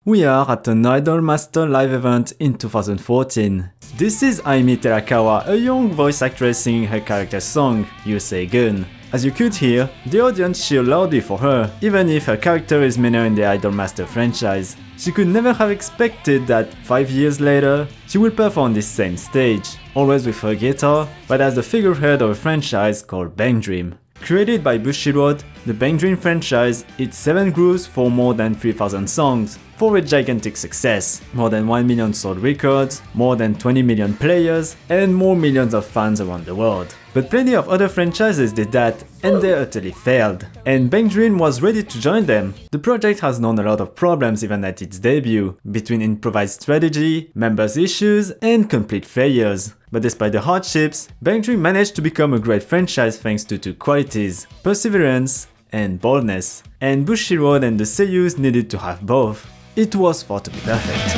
We are at an Idol Master live event in 2014. This is Aimi Terakawa, a young voice actress singing her character's song, You Say Gun. As you could hear, the audience cheered loudly for her, even if her character is minor in the Idol Master franchise. She could never have expected that 5 years later, she will perform this same stage, always with her guitar, but as the figurehead of a franchise called Bang Dream. Created by Bushiroad, the Bang Dream franchise hit 7 groups for more than 3,000 songs, for a gigantic success, more than 1 million sold records, more than 20 million players, and more millions of fans around the world. But plenty of other franchises did that, and they utterly failed. And Bang Dream was ready to join them. The project has known a lot of problems even at its debut, between improvised strategy, members issues, and complete failures. But despite the hardships, Bang Dream managed to become a great franchise thanks to 2 qualities: perseverance and boldness. And Bushiroad and the seiyus needed to have both. It was far to be perfect.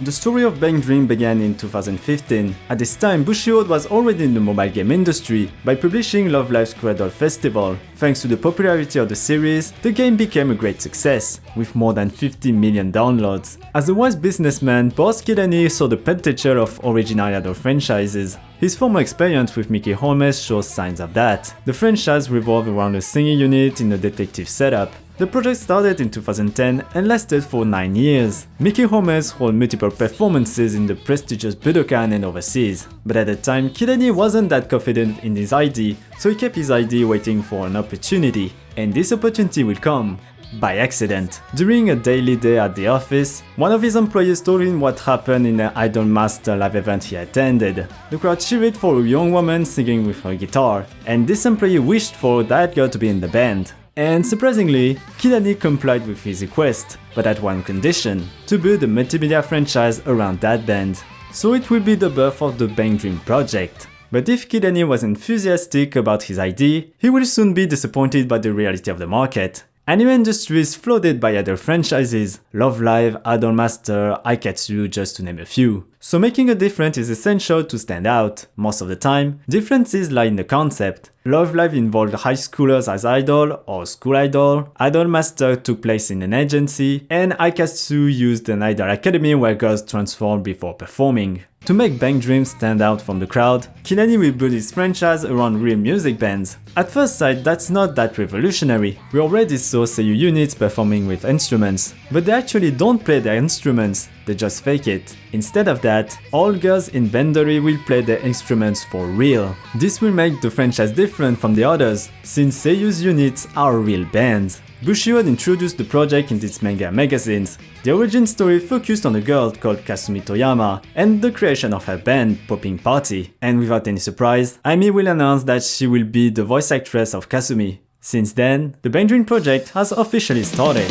The story of Bang Dream began in 2015. At this time, Bushiroad was already in the mobile game industry by publishing Love Live's Cradle Festival. Thanks to the popularity of the series, the game became a great success, with more than 50 million downloads. As a wise businessman, boss Kidani saw the potential of original idol franchises. His former experience with Mickey Holmes shows signs of that. The franchise revolved around a singing unit in a detective setup. The project started in 2010 and lasted for 9 years. Mickey Holmes held multiple performances in the prestigious Budokan and overseas. But at the time, Kidani wasn't that confident in his ID, so he kept his ID waiting for an opportunity. And this opportunity will come. By accident. During a daily day at the office, one of his employees told him what happened in the Idol Master live event he attended. The crowd cheered for a young woman singing with her guitar, and this employee wished for that girl to be in the band. And surprisingly, Kidani complied with his request, but at one condition: to build a multimedia franchise around that band. So it will be the birth of the Bang Dream project. But if Kidani was enthusiastic about his idea, he will soon be disappointed by the reality of the market. Anime industry is flooded by other franchises, Love Live, Idol Master, Agematsu, just to name a few. So making a difference is essential to stand out. Most of the time, differences lie in the concept. Love Live involved high schoolers as idol or school idol, Idol Master took place in an agency, and Agematsu used an idol academy where girls transformed before performing. To make Bang Dream stand out from the crowd, Kidani will build his franchise around real music bands. At first sight, that's not that revolutionary. We already saw seiyu units performing with instruments, but they actually don't play their instruments, they just fake it. Instead of that, all girls in Bandori will play their instruments for real. This will make the franchise different from the others, since seiyu's units are real bands. Bushiroad introduced the project in its manga magazines. The origin story focused on a girl called Kasumi Toyama and the creation of her band, Popping Party. And without any surprise, Aimi will announce that she will be the voice actress of Kasumi. Since then, the Bang Dream project has officially started.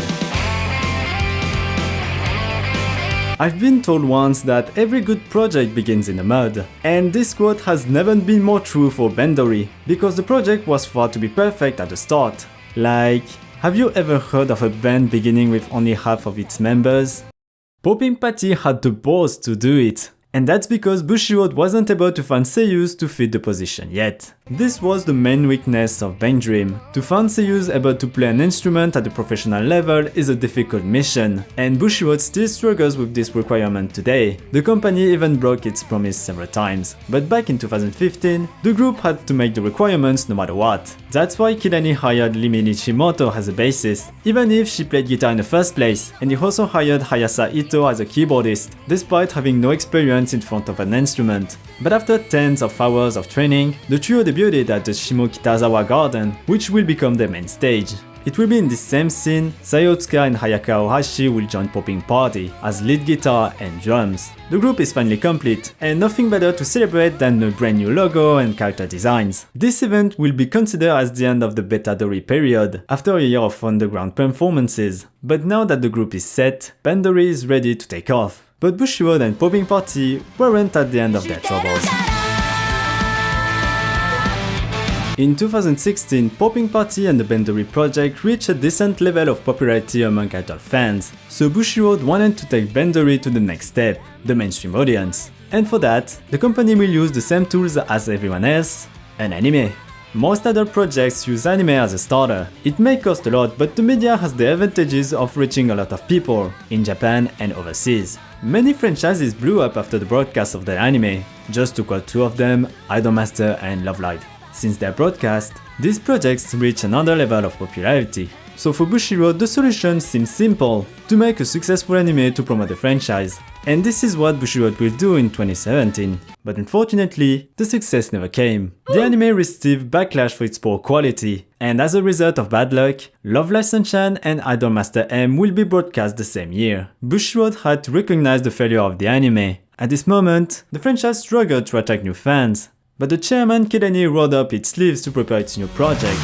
I've been told once that every good project begins in the mud, and this quote has never been more true for Bandori, because the project was far to be perfect at the start. Like, have you ever heard of a band beginning with only half of its members? Popping Party had the balls to do it, and that's because Bushiroad wasn't able to find seiyus to fit the position yet. This was the main weakness of Bang Dream. To find seiyus able to play an instrument at the professional level is a difficult mission, and Bushiroad still struggles with this requirement today. The company even broke its promise several times. But back in 2015, the group had to make the requirements no matter what. That's why Kidani hired Rimi Nishimoto as a bassist, even if she played guitar in the first place, and he also hired Hayasa Ito as a keyboardist, despite having no experience in front of an instrument. But after tens of hours of training, the trio debuted at the Shimokitazawa Garden, which will become their main stage. It will be in this same scene, Sayotsuka and Hayaka Ohashi will join Popping Party as lead guitar and drums. The group is finally complete, and nothing better to celebrate than a brand new logo and character designs. This event will be considered as the end of the Betadori period, after a year of underground performances. But now that the group is set, Bandori is ready to take off. But Bushiroad and Popping Party weren't at the end of their troubles. In 2016, Popping Party and the Bandori project reached a decent level of popularity among adult fans, so Bushiroad wanted to take Bandori to the next step, the mainstream audience. And for that, the company will use the same tools as everyone else, an anime. Most other projects use anime as a starter. It may cost a lot, but the media has the advantages of reaching a lot of people, in Japan and overseas. Many franchises blew up after the broadcast of the anime. Just to quote two of them, Idolmaster and Love Live. Since their broadcast, these projects reach another level of popularity. So for Bushiroad, the solution seems simple: to make a successful anime to promote the franchise. And this is what Bushiroad will do in 2017. But unfortunately, the success never came. The anime received backlash for its poor quality, and as a result of bad luck, Love Live Sunshine and Idolmaster M will be broadcast the same year. Bushiroad had to recognize the failure of the anime. At this moment, the franchise struggled to attract new fans, but the chairman Kidani rolled up its sleeves to prepare its new project.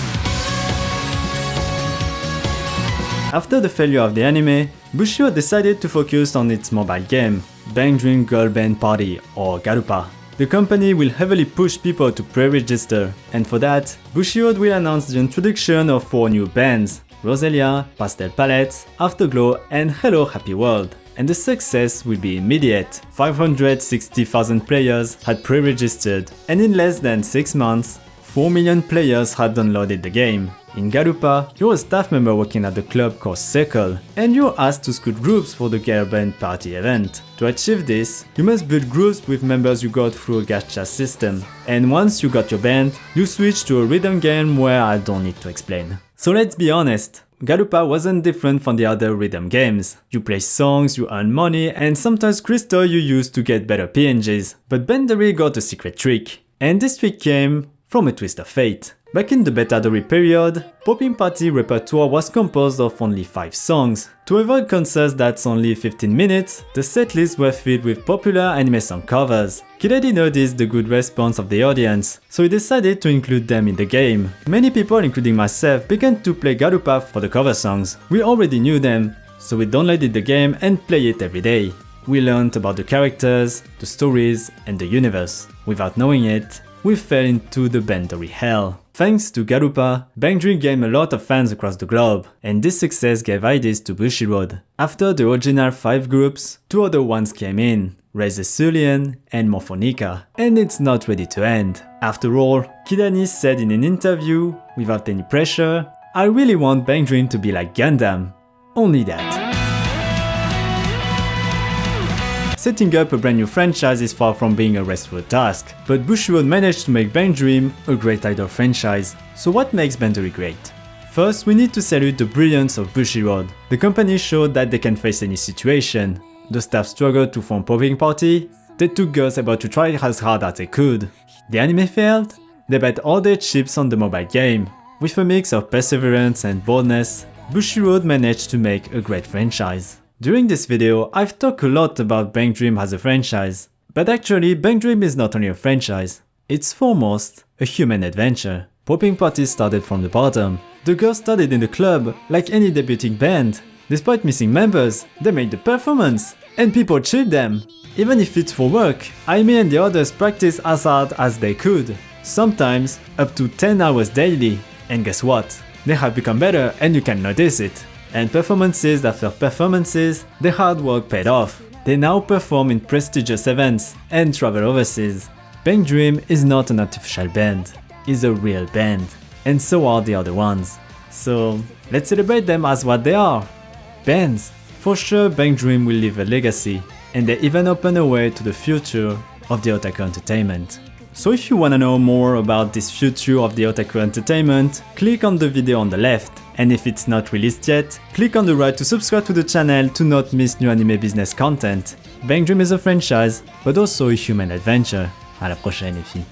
After the failure of the anime, Bushiroad decided to focus on its mobile game, Bang Dream Girl Band Party or Garupa. The company will heavily push people to pre-register, and for that, Bushiroad will announce the introduction of 4 new bands: Roselia, Pastel Palettes, Afterglow and Hello Happy World. And the success will be immediate. 560,000 players had pre-registered, and in less than 6 months, 4 million players had downloaded the game. In Garupa, you're a staff member working at the club called Circle, and you're asked to scout groups for the Girl Band Party event. To achieve this, you must build groups with members you got through a gacha system. And once you got your band, you switch to a rhythm game where I don't need to explain. So let's be honest, Garupa wasn't different from the other rhythm games. You play songs, you earn money, and sometimes crystal you use to get better PNGs. But Bandori got a secret trick, and this trick came from a twist of fate. Back in the Bandori period, Popping Party repertoire was composed of only 5 songs. To avoid concerts that's only 15 minutes, the setlists were filled with popular anime song covers. Kidani noticed the good response of the audience, so he decided to include them in the game. Many people, including myself, began to play Garupa for the cover songs. We already knew them, so we downloaded the game and play it every day. We learned about the characters, the stories, and the universe. Without knowing it, we fell into the Bandori hell. Thanks to Garupa, Bang Dream gained a lot of fans across the globe, and this success gave ideas to Bushiroad. After the original 5 groups, 2 other ones came in, Rise Sulian and Morphonica, and it's not ready to end. After all, Kidani said in an interview, without any pressure, "I really want Bang Dream to be like Gundam. Only that." Setting up a brand new franchise is far from being a restful task, but Bushiroad managed to make Bang Dream a great idol franchise. So what makes Bandori great? First, we need to salute the brilliance of Bushiroad. The company showed that they can face any situation. The staff struggled to form Popping Party, they took girls about to try as hard as they could. The anime failed, they bet all their chips on the mobile game. With a mix of perseverance and boldness, Bushiroad managed to make a great franchise. During this video, I've talked a lot about Bang Dream as a franchise, but actually Bang Dream is not only a franchise, it's foremost a human adventure. Popping Party started from the bottom. The girls started in the club, like any debuting band. Despite missing members, they made the performance, and people cheered them. Even if it's for work, EiEn and the others practiced as hard as they could, sometimes up to 10 hours daily. And guess what? They have become better and you can notice it. And performances after performances, their hard work paid off. They now perform in prestigious events and travel overseas. Bang Dream is not an artificial band, it's a real band. And so are the other ones. So let's celebrate them as what they are. Bands. For sure Bang Dream will leave a legacy, and they even open a way to the future of the otaku entertainment. So if you wanna know more about this future of the otaku entertainment, click on the video on the left. And if it's not released yet, click on the right to subscribe to the channel to not miss new anime business content. Bang Dream is a franchise, but also a human adventure. À la prochaine les filles.